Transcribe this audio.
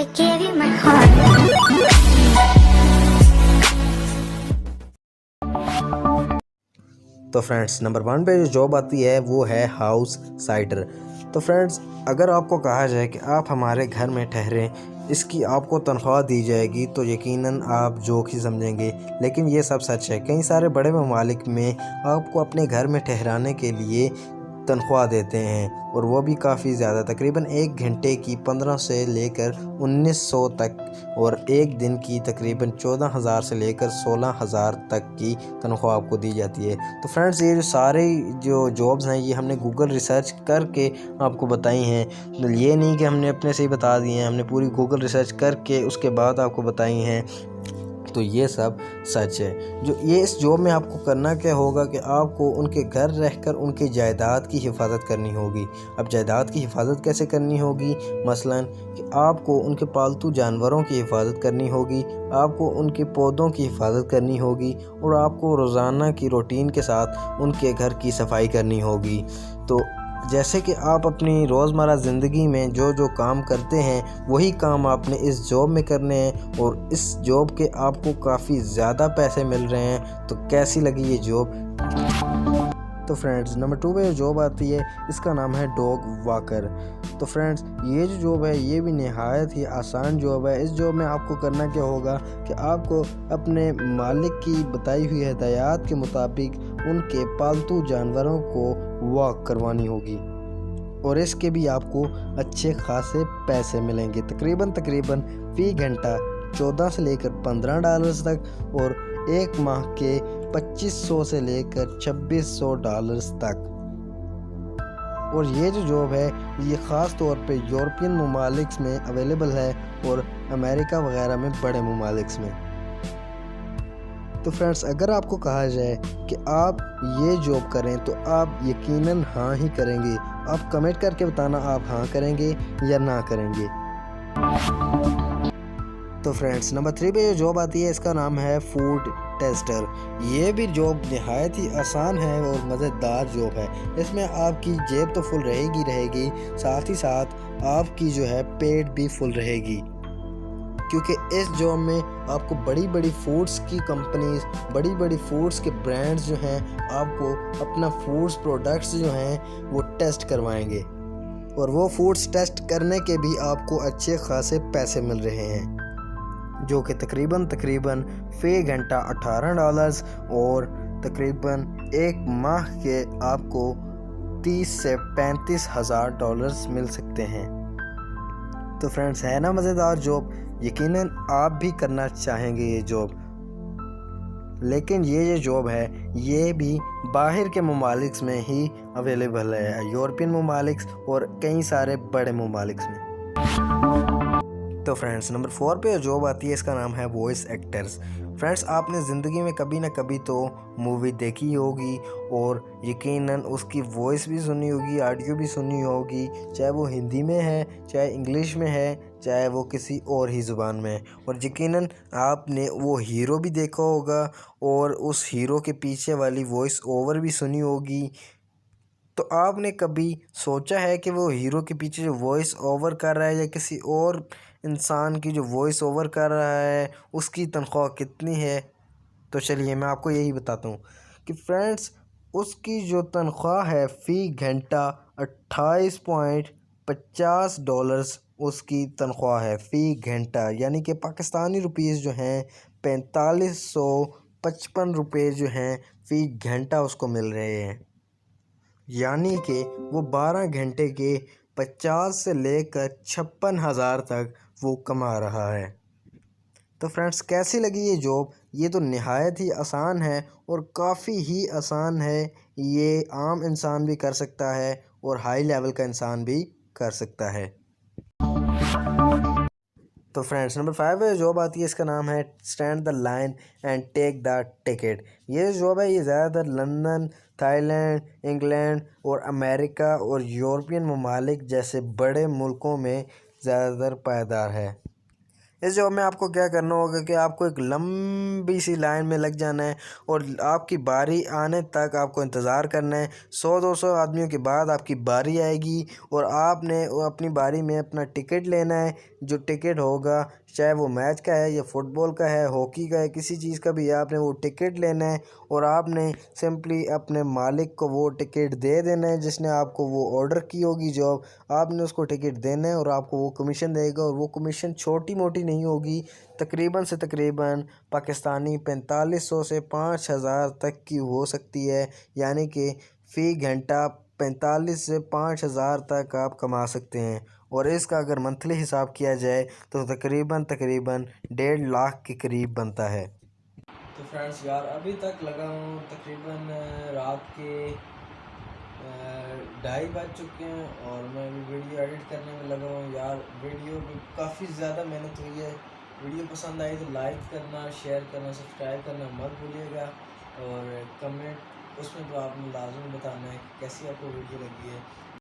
I gave you my heart. तो friends number 1 पे जो जॉब आती है वो है हाउस साइडर। तो फ्रेंड्स अगर आपको कहा जाए कि आप हमारे घर में ठहरें, इसकी आपको तनख्वाह दी जाएगी तो यकीनन आप जोक ही समझेंगे, लेकिन ये सब सच है। कई सारे बड़े ममालिक में आपको अपने घर में ठहराने के लिए तनख्वाह देते हैं, और वो भी काफ़ी ज़्यादा, तकरीबन 1 घंटे की 15 से लेकर 1900 तक, और एक दिन की तकरीबन 14,000 से लेकर 16,000 तक की तनख्वाह आपको दी जाती है। तो फ्रेंड्स ये जो सारे जो जॉब्स हैं ये हमने गूगल रिसर्च करके आपको बताई हैं। तो ये नहीं कि हमने अपने से ही बता दिए हैं, हमने पूरी गूगल रिसर्च करके उसके बाद आपको बताई हैं। तो ये सब सच है। जो ये इस जॉब में आपको करना क्या होगा कि आपको उनके घर रहकर उनकी जायदाद की हिफाजत करनी होगी। अब जायदाद की हिफाजत कैसे करनी होगी? मसलन कि आपको उनके पालतू जानवरों की हिफाजत करनी होगी, आपको उनके पौधों की हिफाजत करनी होगी, और आपको रोज़ाना की रूटीन के साथ उनके घर की सफाई करनी होगी। तो जैसे कि आप अपनी रोज़मर्रा ज़िंदगी में जो जो काम करते हैं वही काम आपने इस जॉब में करने हैं, और इस जॉब के आपको काफ़ी ज़्यादा पैसे मिल रहे हैं। तो कैसी लगी ये जॉब? तो फ्रेंड्स नंबर 2 पे जो जॉब आती है इसका नाम है डॉग वॉकर। तो फ्रेंड्स ये जो जॉब है ये भी नहायत ही आसान जॉब है। इस जॉब में आपको करना क्या होगा कि आपको अपने मालिक की बताई हुई हिदायत के मुताबिक उनके पालतू जानवरों को वॉक करवानी होगी, और इसके भी आपको अच्छे खासे पैसे मिलेंगे। तकरीबन फ़ी घंटा 14 से लेकर $15 तक, और एक माह के 2500 से लेकर $2600 तक। और ये जो जॉब है ये ख़ास तौर पे यूरोपियन ममालिक में अवेलेबल है, और अमेरिका वगैरह में बड़े ममालिक में। तो फ्रेंड्स अगर आपको कहा जाए कि आप ये जॉब करें तो आप यकीनन हाँ ही करेंगे। आप कमेंट करके बताना आप हाँ करेंगे या ना करेंगे। तो फ्रेंड्स नंबर 3 पे जो जॉब आती है इसका नाम है फूड टेस्टर। ये भी जॉब नहायत ही आसान है और मज़ेदार जॉब है। इसमें आपकी जेब तो फुल रहेगी, साथ ही साथ आपकी जो है पेट भी फुल रहेगी, क्योंकि इस जॉब में आपको बड़ी बड़ी फूड्स की कंपनीज, बड़ी बड़ी फूड्स के ब्रांड्स जो हैं आपको अपना फूड्स प्रोडक्ट्स जो हैं वो टेस्ट करवाएंगे, और वो फूड्स टेस्ट करने के भी आपको अच्छे खासे पैसे मिल रहे हैं, जो कि तकरीबन फ़ी घंटा $18, और तकरीबन एक माह के आपको 30 से $35,000 मिल सकते हैं। तो फ्रेंड्स है ना मज़ेदार जॉब? यकीनन आप भी करना चाहेंगे ये जॉब। लेकिन ये जॉब है ये भी बाहर के ममालिक में ही अवेलेबल है, यूरोपियन ममालिक और कई सारे बड़े ममालिक में। तो फ्रेंड्स नंबर 4 पे जॉब आती है इसका नाम है वॉइस एक्टर्स। फ्रेंड्स आपने ज़िंदगी में कभी ना कभी तो मूवी देखी होगी, और यकीनन उसकी वॉइस भी सुनी होगी, ऑडियो भी सुनी होगी, चाहे वो हिंदी में है, चाहे इंग्लिश में है, चाहे वो किसी और ही ज़ुबान में है, और यकीनन आपने वो हीरो भी देखा होगा, और उस हीरो के पीछे वाली वॉइस ओवर भी सुनी होगी। तो आपने कभी सोचा है कि वो हीरो के पीछे जो वॉइस ओवर कर रहा है या किसी और इंसान की जो वॉइस ओवर कर रहा है उसकी तनख्वाह कितनी है? तो चलिए मैं आपको यही बताता हूँ कि फ्रेंड्स उसकी जो तनख्वाह है फ़ी घंटा $28.50 उसकी तनख्वाह है फ़ी घंटा, यानी कि पाकिस्तानी रुपीज़ जो हैं 4555 रुपये जो हैं फ़ी घंटा उसको मिल रहे हैं, यानी कि वो 12 घंटे के 50 से लेकर 56,000 तक वो कमा रहा है। तो फ्रेंड्स कैसी लगी ये जॉब? ये तो नहायत ही आसान है, और काफ़ी ही आसान है। ये आम इंसान भी कर सकता है और हाई लेवल का इंसान भी कर सकता है। तो फ्रेंड्स नंबर 5 है जॉब आती है इसका नाम है stand the line and take the ticket. ये जॉब है ये ज़्यादातर लंदन, थाईलैंड, इंग्लैंड और अमेरिका और यूरोपियन ममालिक जैसे बड़े मुल्कों में ज़्यादातर पायदार है। इस जॉब में आपको क्या करना होगा कि आपको एक लंबी सी लाइन में लग जाना है और आपकी बारी आने तक आपको इंतज़ार करना है। 100-200 आदमियों के बाद आपकी बारी आएगी और आपने अपनी बारी में अपना टिकट लेना है। जो टिकट होगा, चाहे वो मैच का है या फुटबॉल का है, हॉकी का है, किसी चीज़ का भी, आपने वो टिकट लेना है और आपने सिंपली अपने मालिक को वो टिकट दे देना है जिसने आपको वो ऑर्डर की होगी जॉब। आपने उसको टिकट देना है और आपको वो कमीशन देगा और वो कमीशन छोटी मोटी नहीं होगी, तकरीबन से तकरीबन पाकिस्तानी 4500 से 5000 तक की हो सकती है। यानी कि फ़ी घंटा 45 से 5000 तक आप कमा सकते हैं और इसका अगर मंथली हिसाब किया जाए तो तकरीबन 1.5 लाख के करीब बनता है। तो फ्रेंड्स यार अभी तक लगा हूँ तकरीबन रात के 2:30 बज चुके हैं और मैं अभी वीडियो एडिट करने में लगा हूँ। यार वीडियो भी काफ़ी ज़्यादा मेहनत हुई है। वीडियो पसंद आई तो लाइक करना, शेयर करना, सब्सक्राइब करना मत भूलिएगा और कमेंट उसमें तो आपने लाजमी बताना है कि कैसी आपको वीडियो लगी है।